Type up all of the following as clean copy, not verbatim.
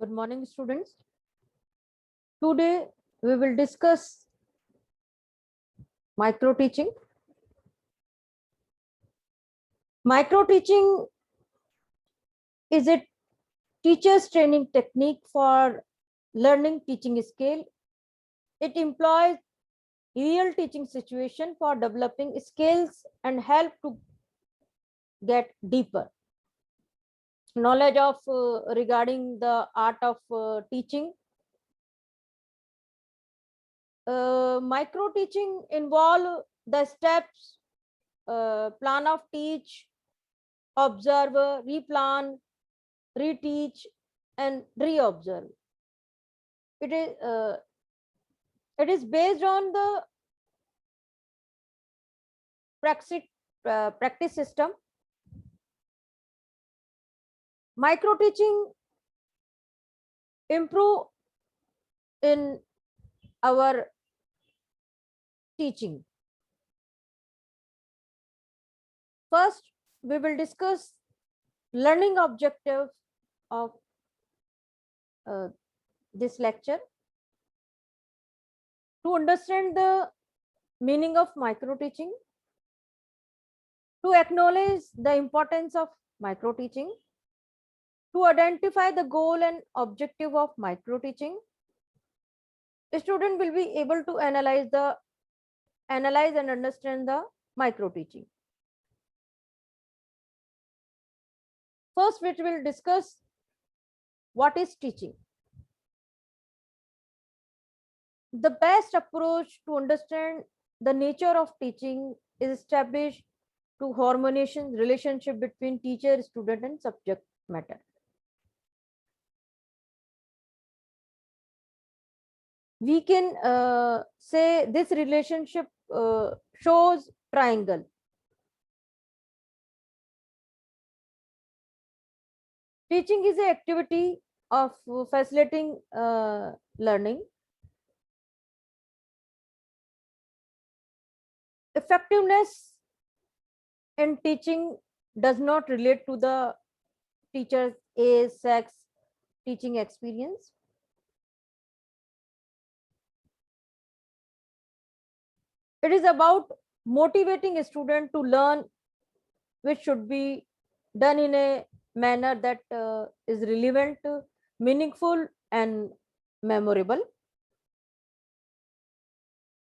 Good morning, students. Today we will discuss micro teaching. Micro teaching is a teacher's training technique for learning teaching skill. It employs real teaching situation for developing skills and help to get deeper knowledge of regarding the art of teaching. Micro teaching involve the steps plan of teach, observe, replan, reteach, and reobserve. It is based on the practice system. Micro teaching improve in our teaching. First, we will discuss learning objective of this lecture. To understand the meaning of micro teaching, to acknowledge the importance of micro teaching, to identify the goal and objective of micro teaching, a student will be able to analyze and understand the micro teaching. First, we will discuss what is teaching. The best approach to understand the nature of teaching is established to harmonious relationship between teacher, student, and subject matter. We can say this relationship shows triangle. Teaching is an activity of facilitating learning. Effectiveness in teaching does not relate to the teacher's age, sex, teaching experience. It is about motivating a student to learn, which should be done in a manner that is relevant, meaningful, and memorable.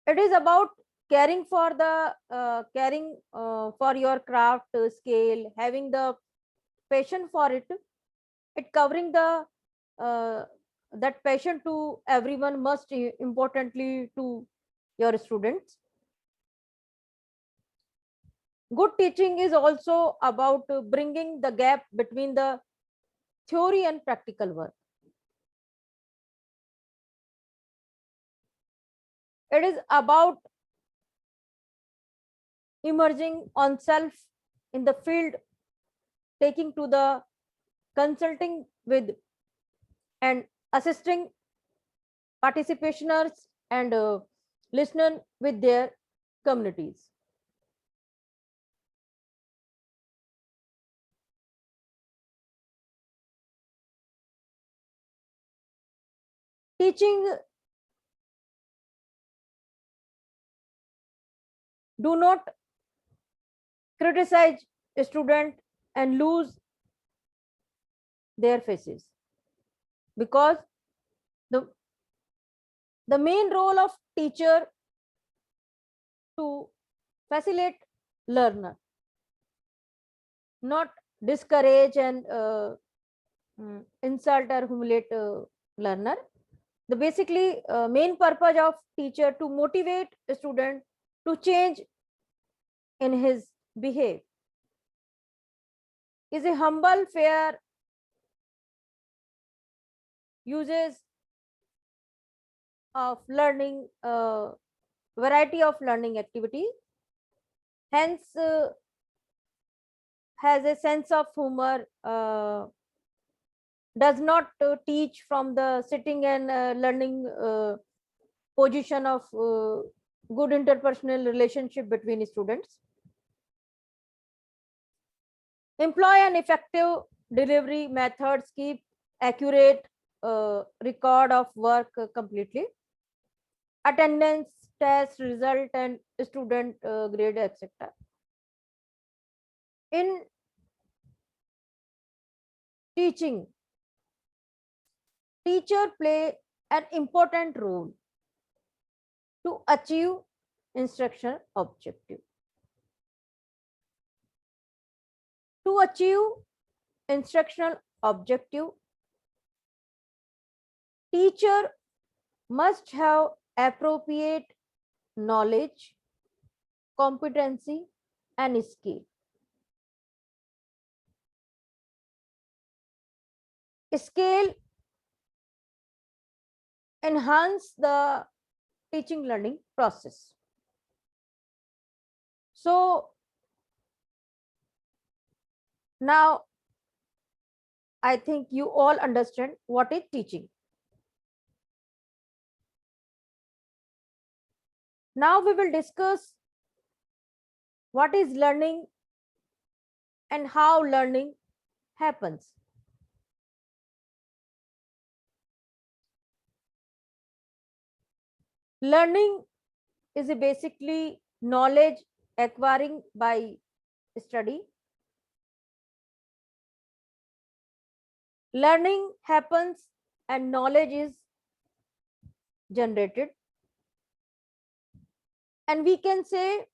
It is about caring for your craft scale, having the passion for it. It covering the that passion to everyone, must importantly to your students. Good teaching is also about bringing the gap between the theory and practical work. It is about emerging on self in the field, taking to the consulting with and assisting participationers and listener with their communities. Teaching do not criticize a student and lose their faces, because the main role of teacher to facilitate learner, not discourage and insult or humiliate learner. The basically main purpose of teacher to motivate a student to change in his behavior. Is a humble, fair, uses of learning, variety of learning activities, hence has a sense of humor, does not teach from the sitting and learning position of good interpersonal relationship between students. Employ an effective delivery methods, keep accurate record of work completely, attendance, test result, and student grade, etc. In teaching, teacher play an important role to achieve instruction objective. To achieve instructional objective, teacher must have appropriate knowledge, competency, and skill. Scale enhance the teaching learning process. So now I think you all understand what is teaching. Now we will discuss what is learning and how learning happens. Learning is basically knowledge acquiring by study. Learning happens and knowledge is generated. And we can say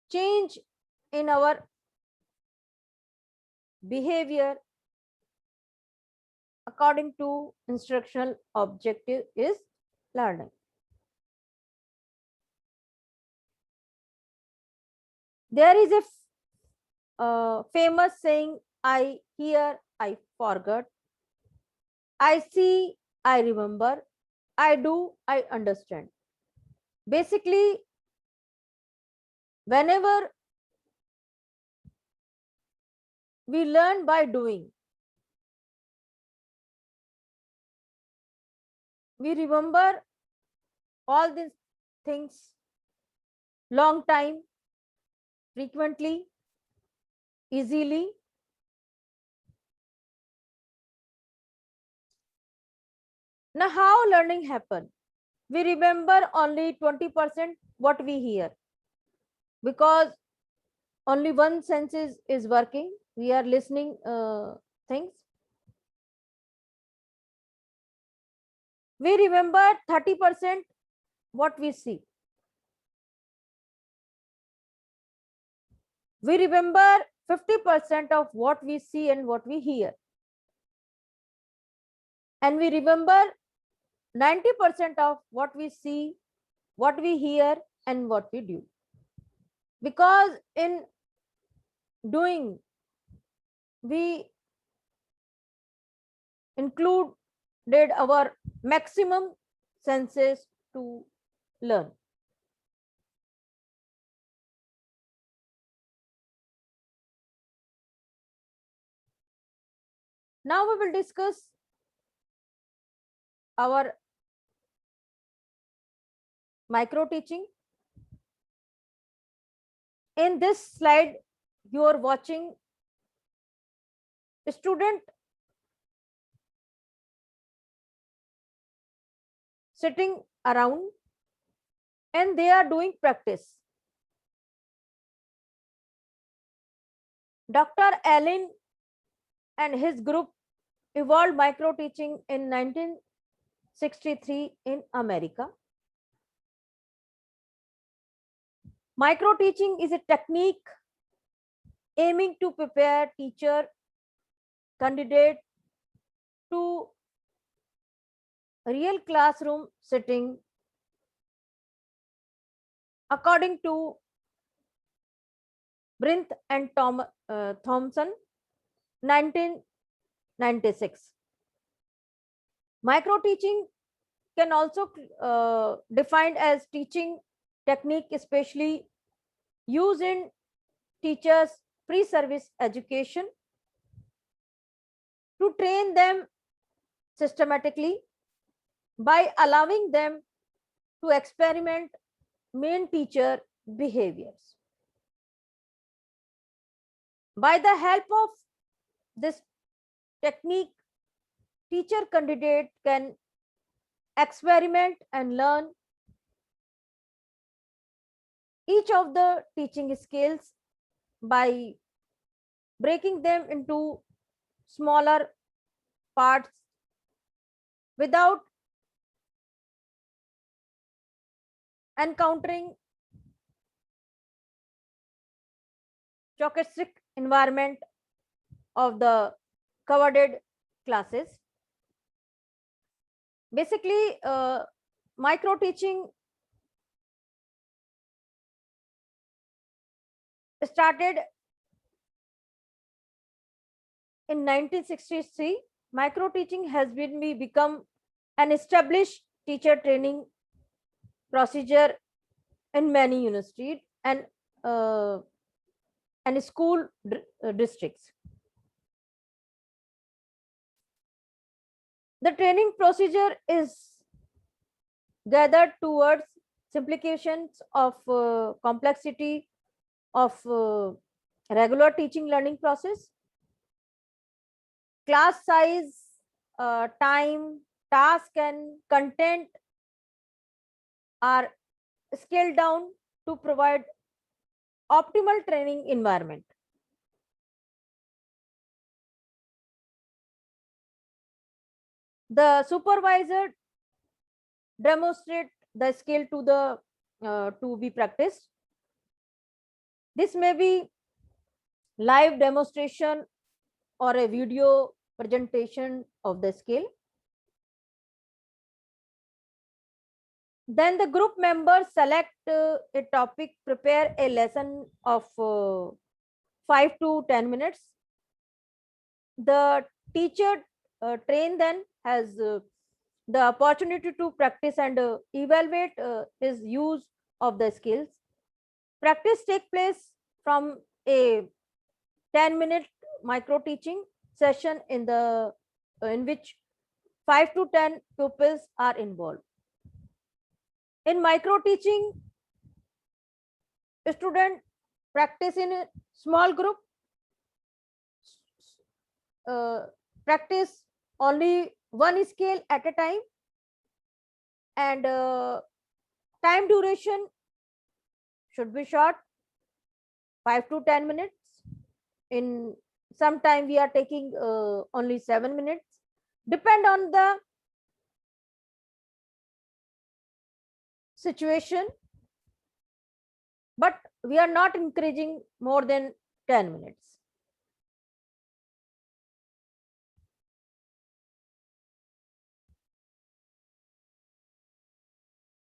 change in our behavior according to instructional objective is learning. There is a famous saying, I hear, I forgot, I see, I remember, I do, I understand. Basically, whenever we learn by doing, we remember all these things long time, frequently, easily. Now, how learning happen? We remember only 20% what we hear, because only one sense is working. We are listening things. We remember 30% what we see. We remember 50% of what we see and what we hear. And we remember 90% of what we see, what we hear, and what we do. Because in doing, we included our maximum senses to learn. Now we will discuss our micro teaching. In this slide, you are watching a student sitting around and they are doing practice. Dr. Allen and his group evolved micro teaching in 1963 in America. Micro teaching is a technique aiming to prepare teacher candidate to real classroom setting according to Brinth and Thompson, 1996. Micro teaching can also defined as teaching technique especially used in teachers pre-service education to train them systematically by allowing them to experiment main teacher behaviors. By the help of this technique, teacher candidate can experiment and learn each of the teaching skills by breaking them into smaller parts without encountering stochastic environment of the covered classes. Basically, micro teaching started in 1963. Micro teaching has become an established teacher training procedure in many universities uh, and school districts. The training procedure is gathered towards simplifications of complexity of regular teaching learning process. Class size, time, task, and content are scaled down to provide optimal training environment. The supervisor demonstrate the skill to the to be practiced. This may be live demonstration or a video presentation of the skill. Then the group members select a topic, prepare a lesson of 5 to 10 minutes. The teacher trained then has the opportunity to practice and evaluate his use of the skills. Practice take place from a 10-minute micro teaching session in which 5 to 10 pupils are involved. In micro teaching, student practice in a small group, practice only one scale at a time, and time duration should be short, 5 to 10 minutes. In some time we are taking only 7 minutes, depend on the situation, but we are not encouraging more than 10 minutes.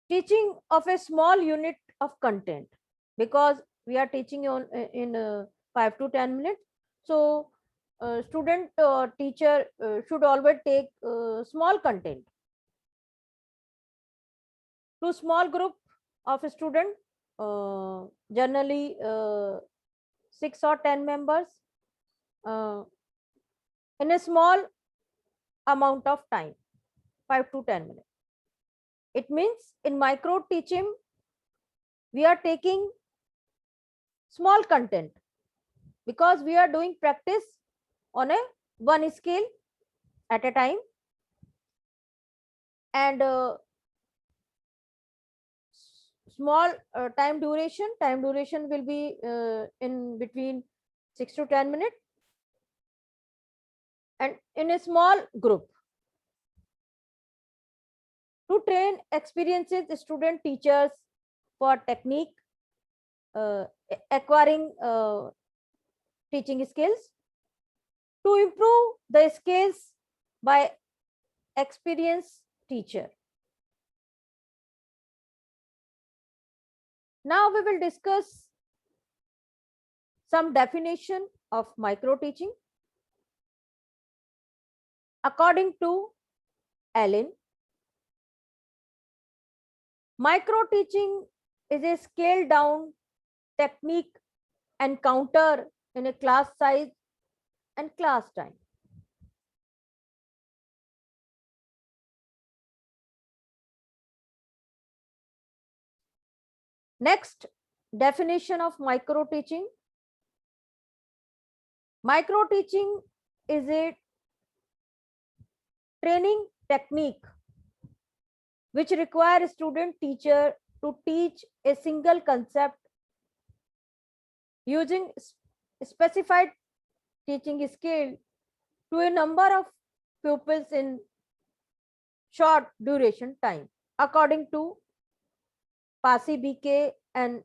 Teaching of a small unit of content, because we are teaching on in 5 to 10 minutes, so student teacher should always take small content to small group of a student, generally 6 or 10 members, uh, in a small amount of time, 5 to 10 minutes. It means in micro teaching we are taking small content because we are doing practice on a one scale at a time, and small time duration will be in between 6 to 10 minutes, and in a small group to train experienced student teachers for technique, acquiring teaching skills, to improve the skills by experienced teacher. Now we will discuss some definition of micro teaching. According to Allen, micro teaching is a scaled down technique encounter in a class size and class time. Next definition of micro teaching. Micro teaching is a training technique which require student teacher to teach a single concept using specified teaching skill to a number of pupils in short duration time, according to Pasi BK and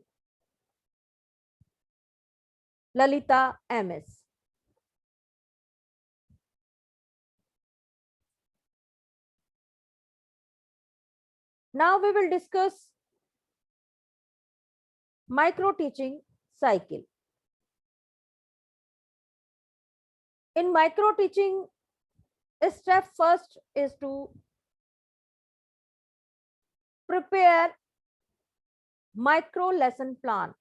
Lalita MS. Now we will discuss micro teaching cycle. In micro teaching, step first is to prepare micro lesson plan.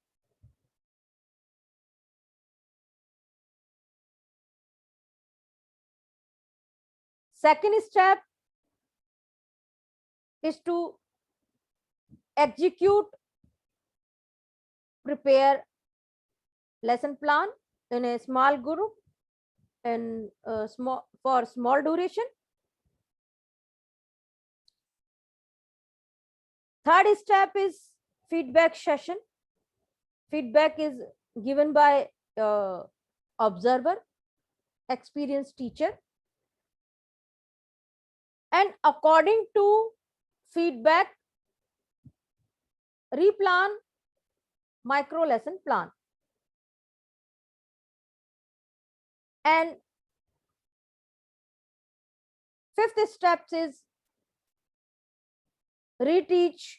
Second step is to execute, prepare lesson plan in a small group and for small duration. Third step is feedback session. Feedback is given by observer, experienced teacher, and according to feedback, replan micro lesson plan. And fifth step is reteach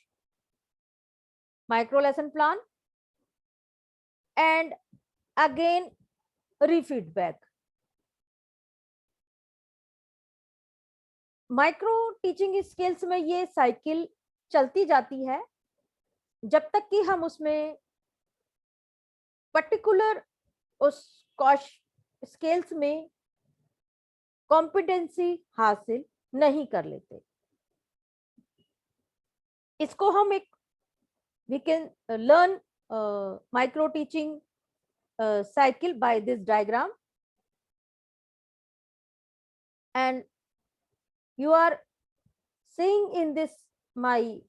micro lesson plan and again refeedback. Micro teaching skills में ये cycle चलती जाती है जब तक कि हम उसमें पर्टिकुलर उस स्किल्स में कॉम्पिटेंसी हासिल नहीं कर लेते. इसको हम एक we can learn micro teaching cycle by this diagram, and you are seeing in this my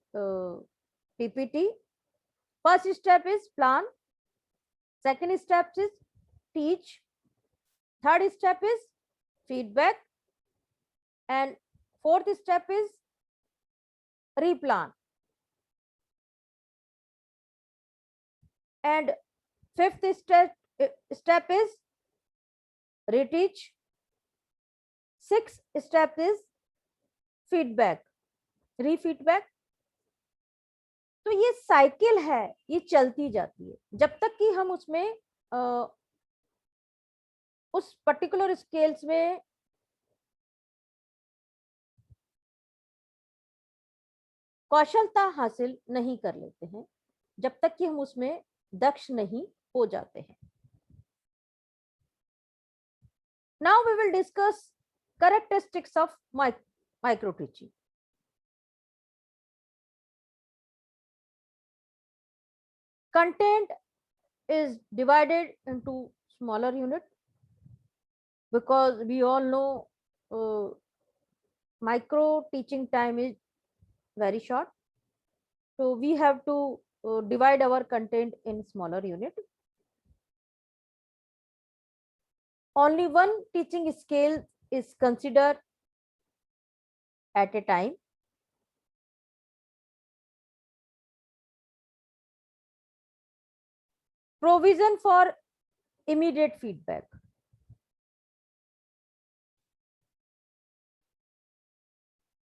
PPT. First step is plan, second step is teach, third step is feedback, and fourth step is replan, and fifth step is reteach, sixth step is feedback, refeedback. तो ये cycle है, ये चलती जाती है जब तक कि हम उसमें उस पर्टिकुलर स्केल्स में कौशलता हासिल नहीं कर लेते हैं, जब तक कि हम उसमें दक्ष नहीं हो जाते हैं. Now we will discuss characteristics of micro teaching. Content is divided into smaller unit because we all know micro teaching time is very short, so we have to divide our content in smaller unit. Only one teaching scale is considered at a time. Provision for immediate feedback.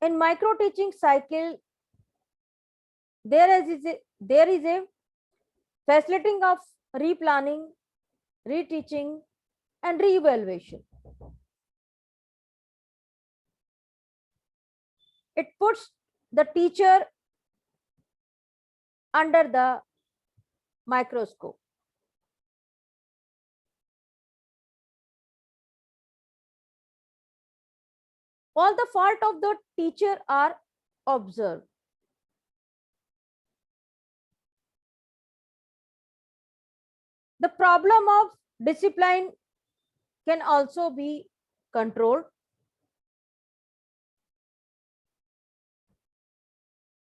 In micro teaching cycle, there is a facilitating of replanning, reteaching, and re-evaluation. It puts the teacher under the microscope. All the fault of the teacher are observed. The problem of discipline can also be controlled.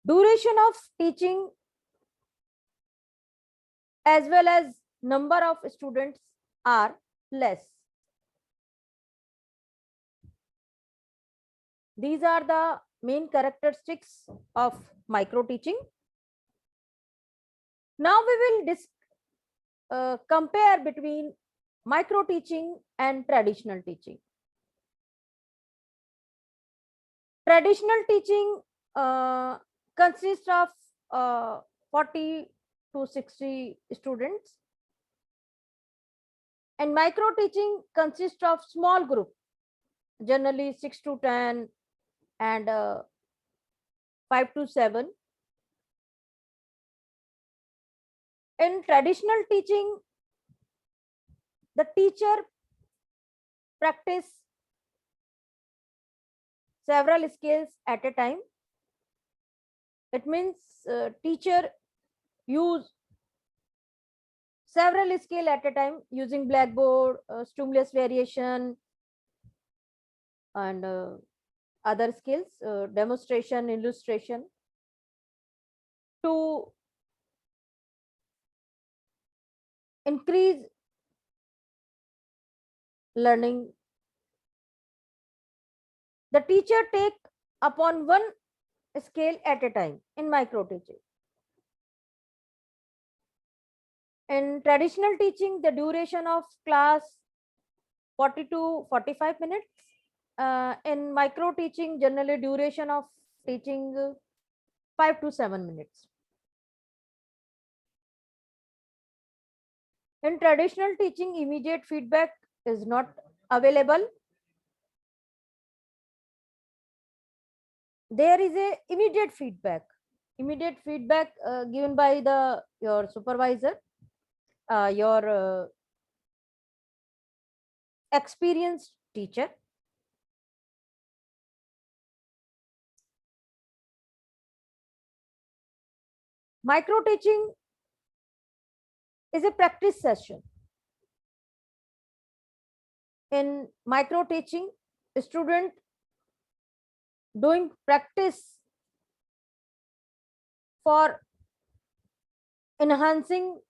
Duration of teaching as well as number of students are less. These are the main characteristics of micro teaching. Now we will compare between micro teaching and traditional teaching. Traditional teaching consists of 40 to 60 students, and micro teaching consists of small group, generally 6 to 10 and 5 to 7. In traditional teaching, the teacher practice several skills at a time. It means teacher use several skills at a time using blackboard, stimulus variation, and other skills, demonstration, illustration, to increase learning. The teacher take upon one scale at a time in micro teaching. In traditional teaching, the duration of class 40 to 45 minutes. In micro teaching, generally duration of teaching 5 to 7 minutes. In traditional teaching, immediate feedback is not available. There is a immediate feedback given by your supervisor, your experienced teacher. Micro teaching is a practice session. In micro teaching, a student doing practice for enhancing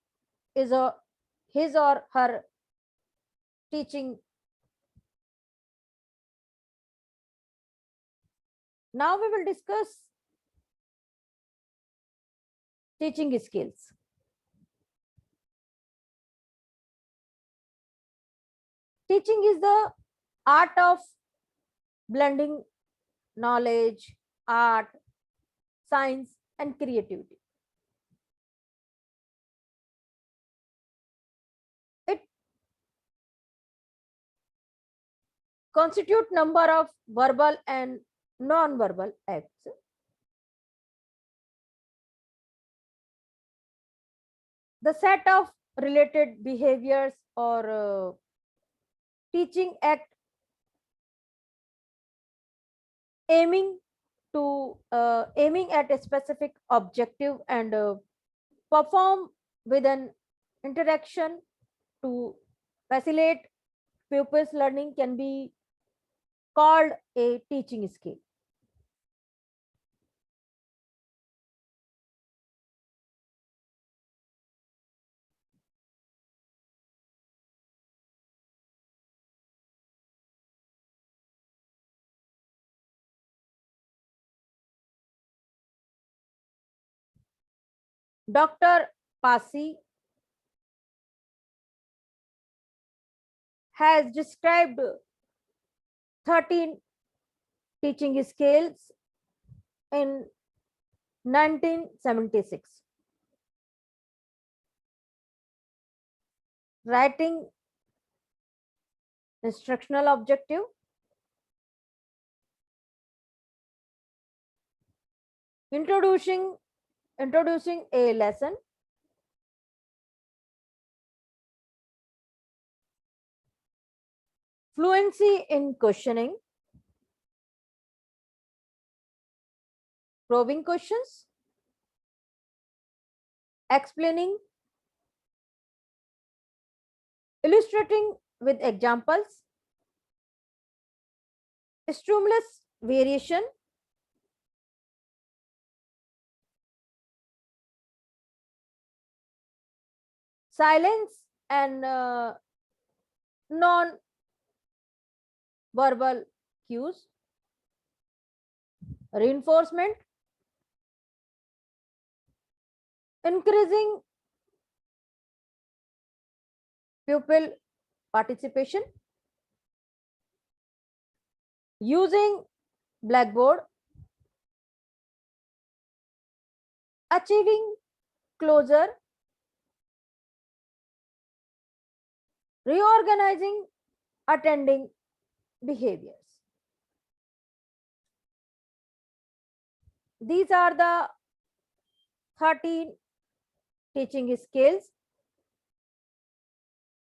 his or her teaching. Now we will discuss teaching skills. Teaching is the art of blending knowledge, art, science, and creativity. It constitutes number of verbal and non-verbal acts. The set of related behaviors or teaching act aiming at a specific objective and perform with an interaction to facilitate pupils' learning can be called a teaching skill. Dr. Pasi has described 13 teaching skills in 1976. Writing instructional objective, introducing a lesson, fluency in questioning, probing questions, explaining, illustrating with examples, stimulus variation, silence and non-verbal cues, reinforcement, increasing pupil participation, using blackboard, achieving closure, reorganizing attending behaviors. These are the 13 teaching skills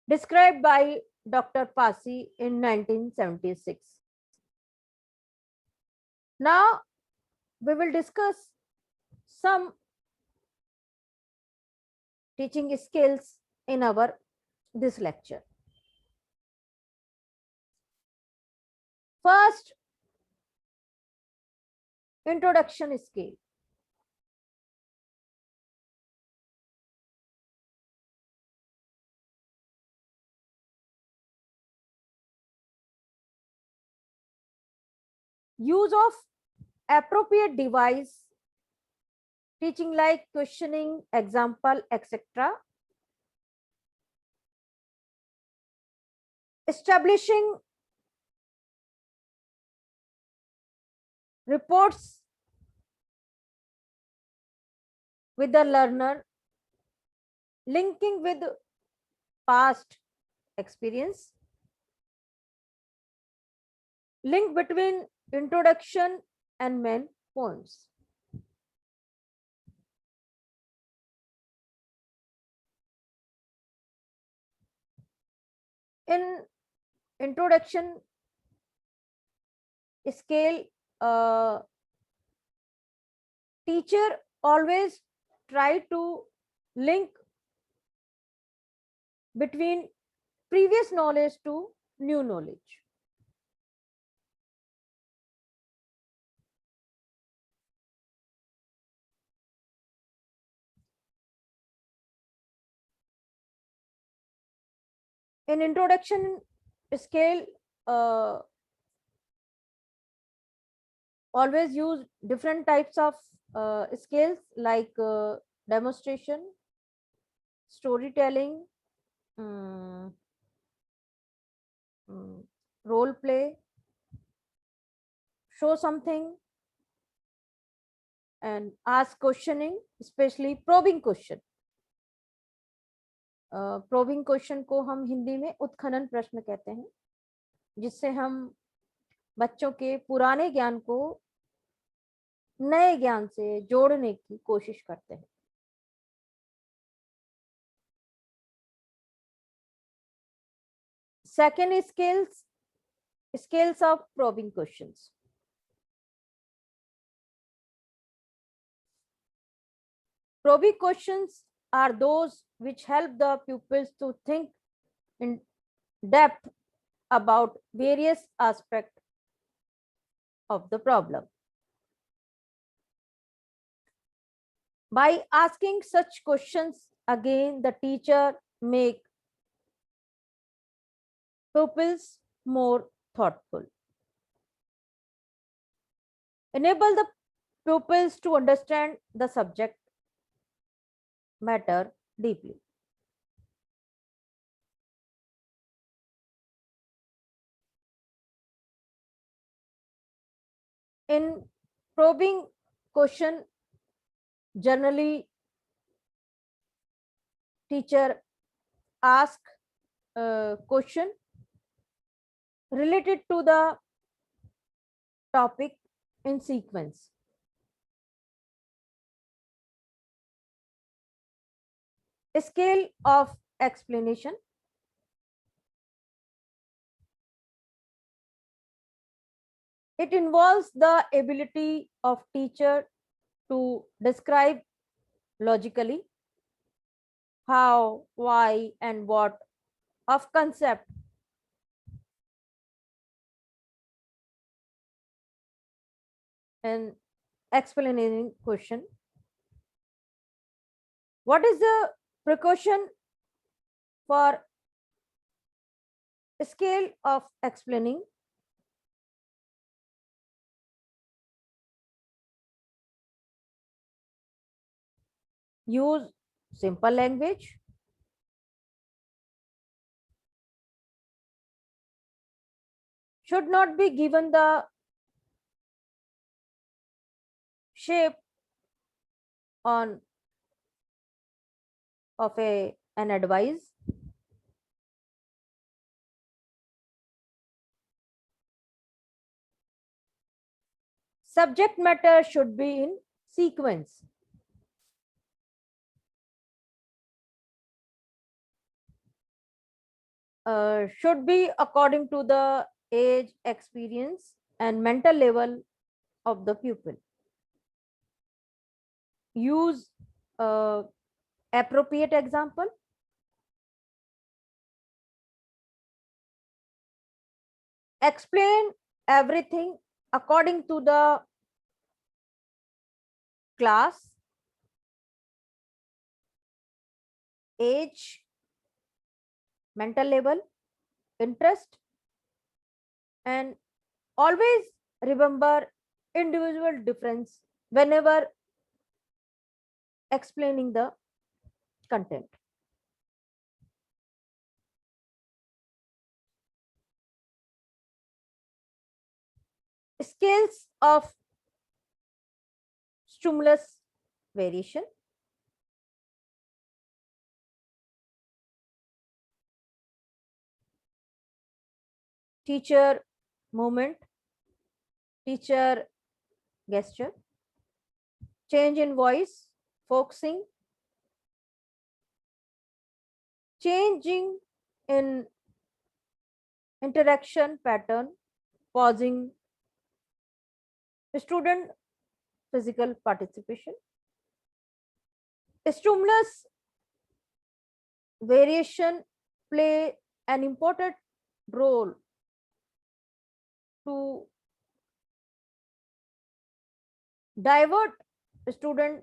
described by Dr. Pasi in 1976. Now we will discuss some teaching skills in our this lecture. First, introduction skill. Use of appropriate device, teaching like questioning, example, etc. Establishing reports with the learner, linking with past experience, link between introduction and main points. In introduction scale, teacher always try to link between previous knowledge to new knowledge. In introduction scale, always use different types of skills like demonstration, storytelling, mm, role play, show something, and ask questioning, especially probing question. Probing question को हम हिंदी में उत्खनन प्रश्न कहते हैं, जिससे हम बच्चों के पुराने ज्ञान को नए ज्ञान से जोड़ने की कोशिश करते हैं. Second is skills of probing questions. Probing questions are those which help the pupils to think in depth about various aspects of the problem. By asking such questions again, the teacher make pupils more thoughtful. Enable the pupils to understand the subject matter deeply. In probing question, generally teacher ask a question related to the topic in sequence. A scale of explanation. It involves the ability of teacher to describe logically how, why, and what of concept an explanatory question. What is the precaution for scale of explaining? Use simple language. Should not be given the shape on of an advice. Subject matter should be in sequence. Should be according to the age, experience, and mental level of the pupil. Use appropriate example. Explain everything according to the class, age, mental level, interest, and always remember individual difference whenever explaining the content. Scales of stimulus variation. Teacher movement, teacher gesture, change in voice, focusing, changing in interaction pattern, pausing, student physical participation. Stimulus variation play an important role to divert student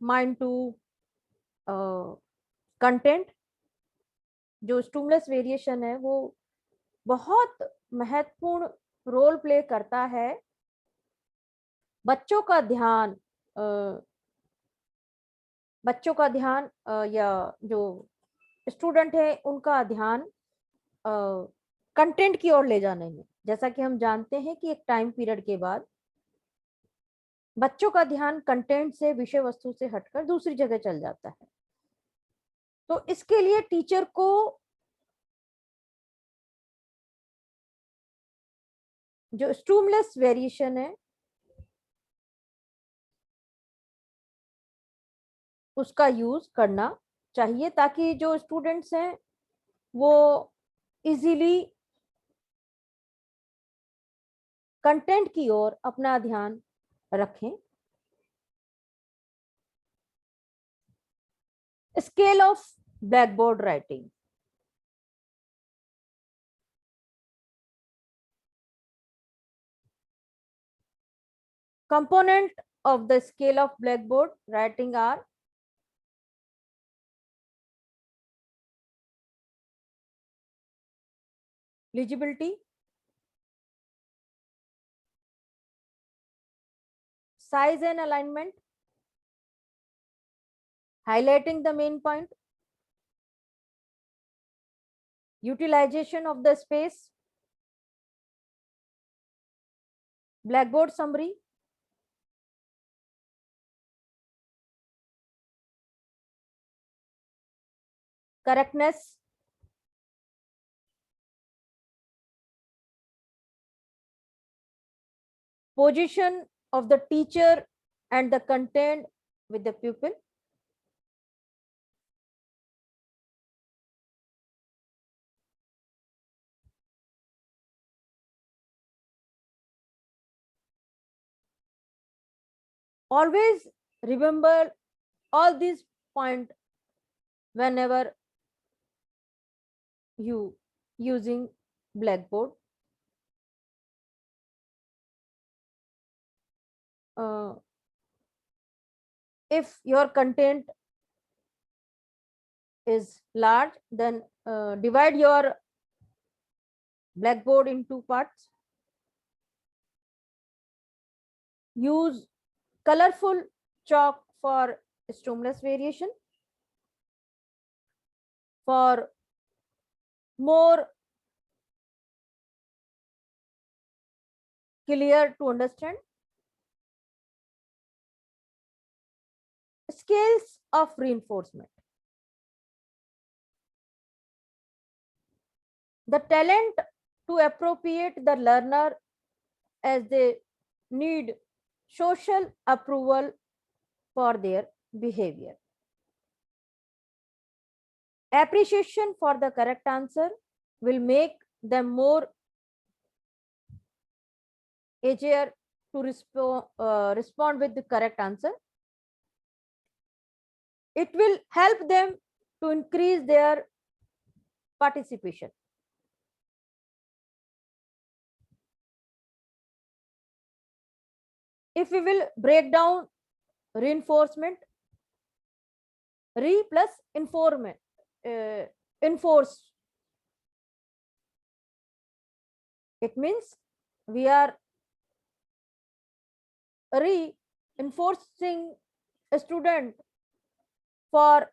mind to content. जो stimulus variation है वो बहुत महत्वपूर्ण role play करता है बच्चों का ध्यान या जो स्टूडेंट है उनका ध्यान कंटेंट की ओर ले जाने में. जैसा कि हम जानते हैं कि एक टाइम पीरियड के बाद बच्चों का ध्यान कंटेंट से, विषय वस्तु से हटकर दूसरी जगह चल जाता है. तो इसके लिए टीचर को जो स्टिमुलस वेरिएशन है उसका यूज करना चाहिए ताकि जो स्टूडेंट्स हैं वो इजीली कंटेंट की ओर अपना ध्यान रखें. Scale of blackboard writing. Component of the scale of blackboard writing are legibility, size and alignment, highlighting the main point, utilization of the space, blackboard summary, correctness, position of the teacher and the content with the pupil, always remember all these points whenever you using blackboard. if your content is large, then divide your blackboard in two parts. Use colorful chalk for stimulus variation. For more clear to understand, scales of reinforcement. The talent to appropriate the learner as they need social approval for their behavior. Appreciation for the correct answer will make them more eager to respond with the correct answer. It will help them to increase their participation. If we will break down reinforcement, re plus enforce, it means we are reinforcing a student for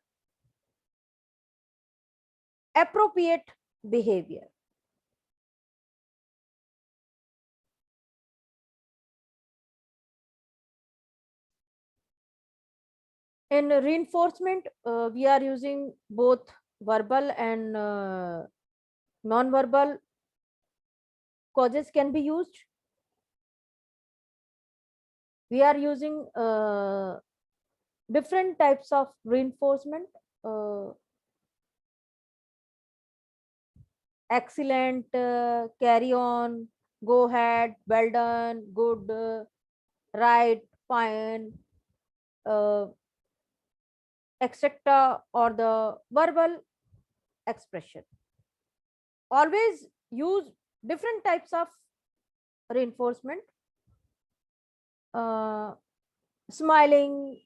appropriate behavior. In reinforcement, we are using both verbal and non-verbal causes can be used. We are using different types of reinforcement. Excellent, carry on, go ahead, well done, good, right, fine, etc., or the verbal expression. Always use different types of reinforcement. Smiling,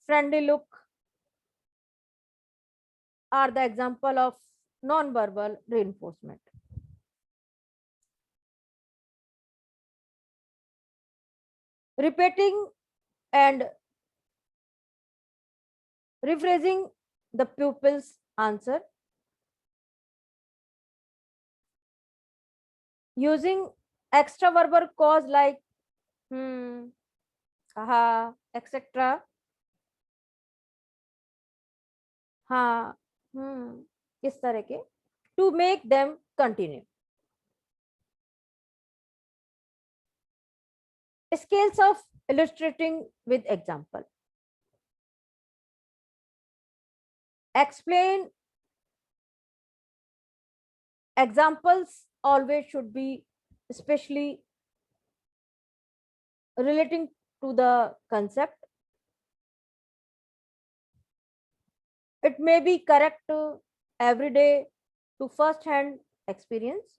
friendly look are the example of non-verbal reinforcement. Repeating and rephrasing the pupil's answer. Using extra verbal cause like aha, etc. हाँ, इस तरह के to make them continue. Scales of illustrating with example. Explain examples always should be especially relating to the concept. It may be correct every day to first hand experience.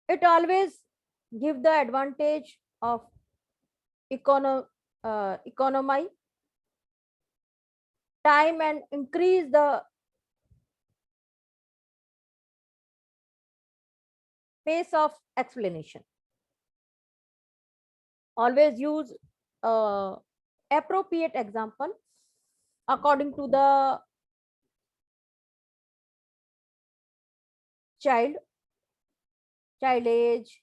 It always give the advantage of economy time and increase the pace of explanation. Always use appropriate example according to the child age,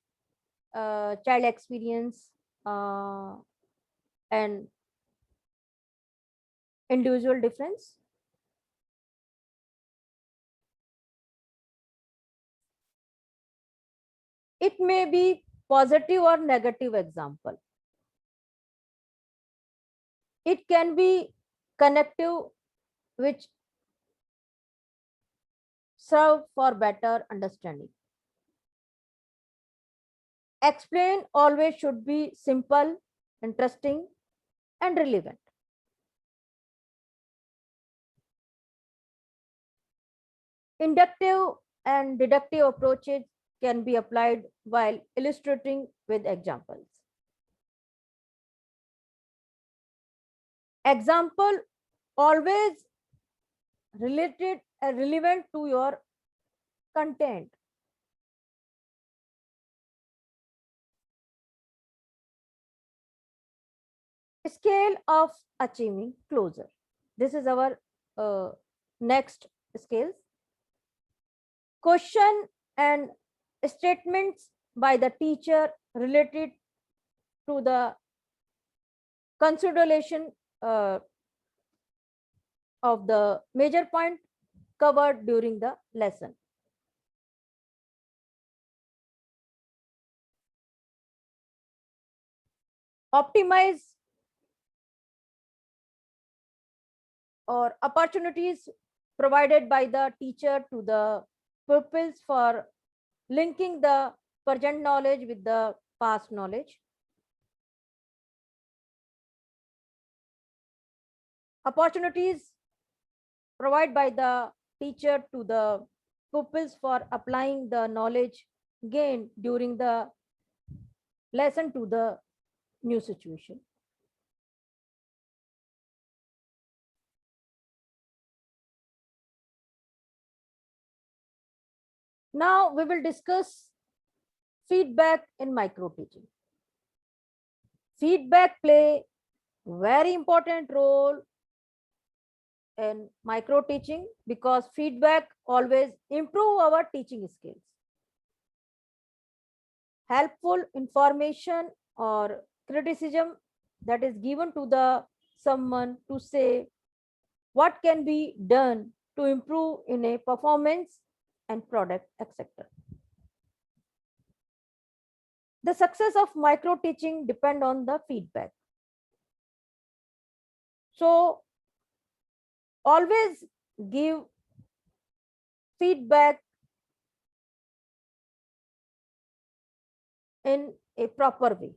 child experience, and individual difference. It may be positive or negative example. It can be connective, which serve for better understanding. Explain always should be simple, interesting, and relevant. Inductive and deductive approaches can be applied while illustrating with examples. Example always relevant to your content. Scale of achieving closure. This is our next scales. Question and statements by the teacher related to the consideration of the major point covered during the lesson. Optimize or opportunities provided by the teacher to the pupils for linking the present knowledge with the past knowledge. Opportunities provided by the teacher to the pupils for applying the knowledge gained during the lesson to the new situation. Now we will discuss feedback in micro teaching. Feedback play very important role in micro teaching because feedback always improve our teaching skills. Helpful information or criticism that is given to the someone to say what can be done to improve in a performance and product, etc. The success of micro teaching depend on the feedback. So always give feedback in a proper way,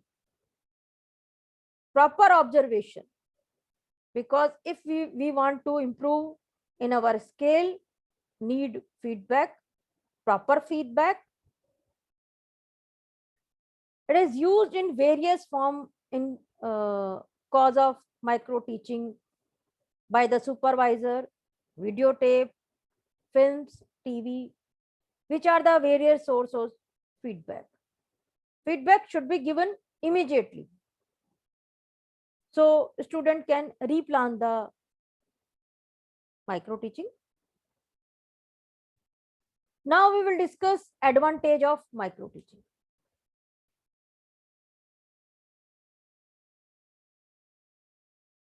proper observation, because if we want to improve in our scale, need feedback, proper feedback. It is used in various form in cause of micro teaching by the supervisor, videotape, films, TV, which are the various sources of feedback. Feedback should be given immediately, so student can replan the micro teaching. Now we will discuss advantage of micro teaching.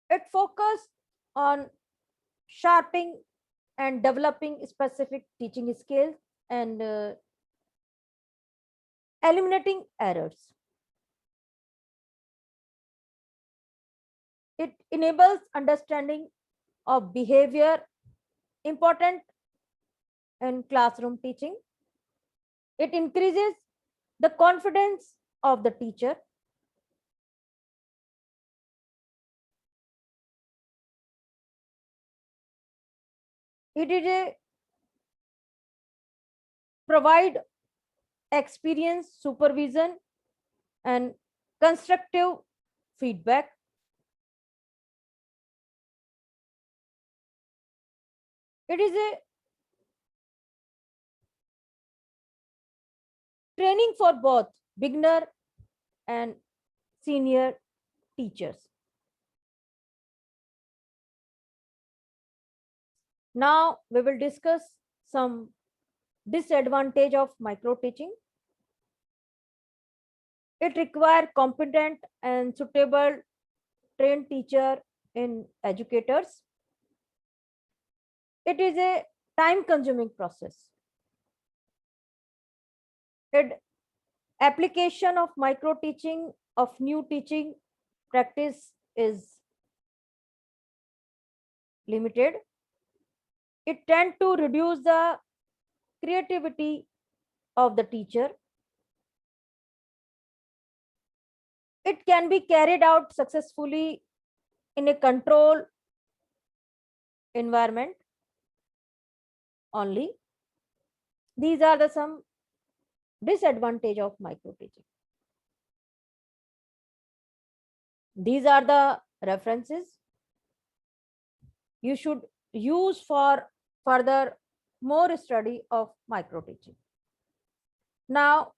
It focuses on sharpening and developing specific teaching skills and eliminating errors. It enables understanding of behavior important in classroom teaching. It increases the confidence of the teacher. It is a provide experience, supervision, and constructive feedback. It is a training for both beginner and senior teachers. Now we will discuss some disadvantage of micro teaching. It requires competent and suitable trained teacher in educators. It is a time consuming process. It application of micro teaching of new teaching practice is limited. It tend to reduce the creativity of the teacher. It can be carried out successfully in a control environment only. These are the some disadvantage of micro teaching. These are the references you should use for further more study of micro teaching. Now,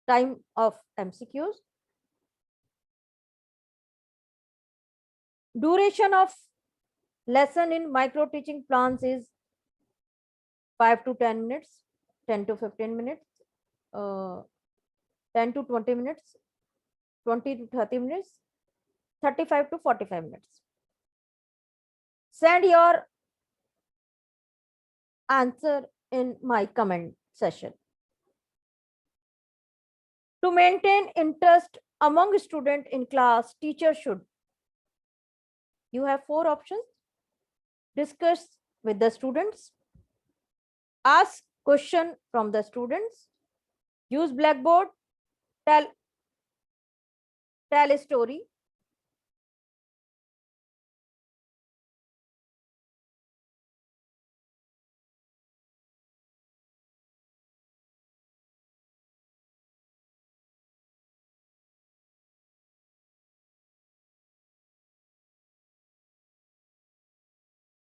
time of MCQs. Duration of lesson in micro teaching plans is 5 to 10 minutes, 10 to 15 minutes, 10 to 20 minutes, 20 to 30 minutes, 35 to 45 minutes. Send your answer in my comment session. To maintain interest among students in class, teacher should. You have 4 options. Discuss with the students. Ask question from the students. Use Blackboard. Tell a story.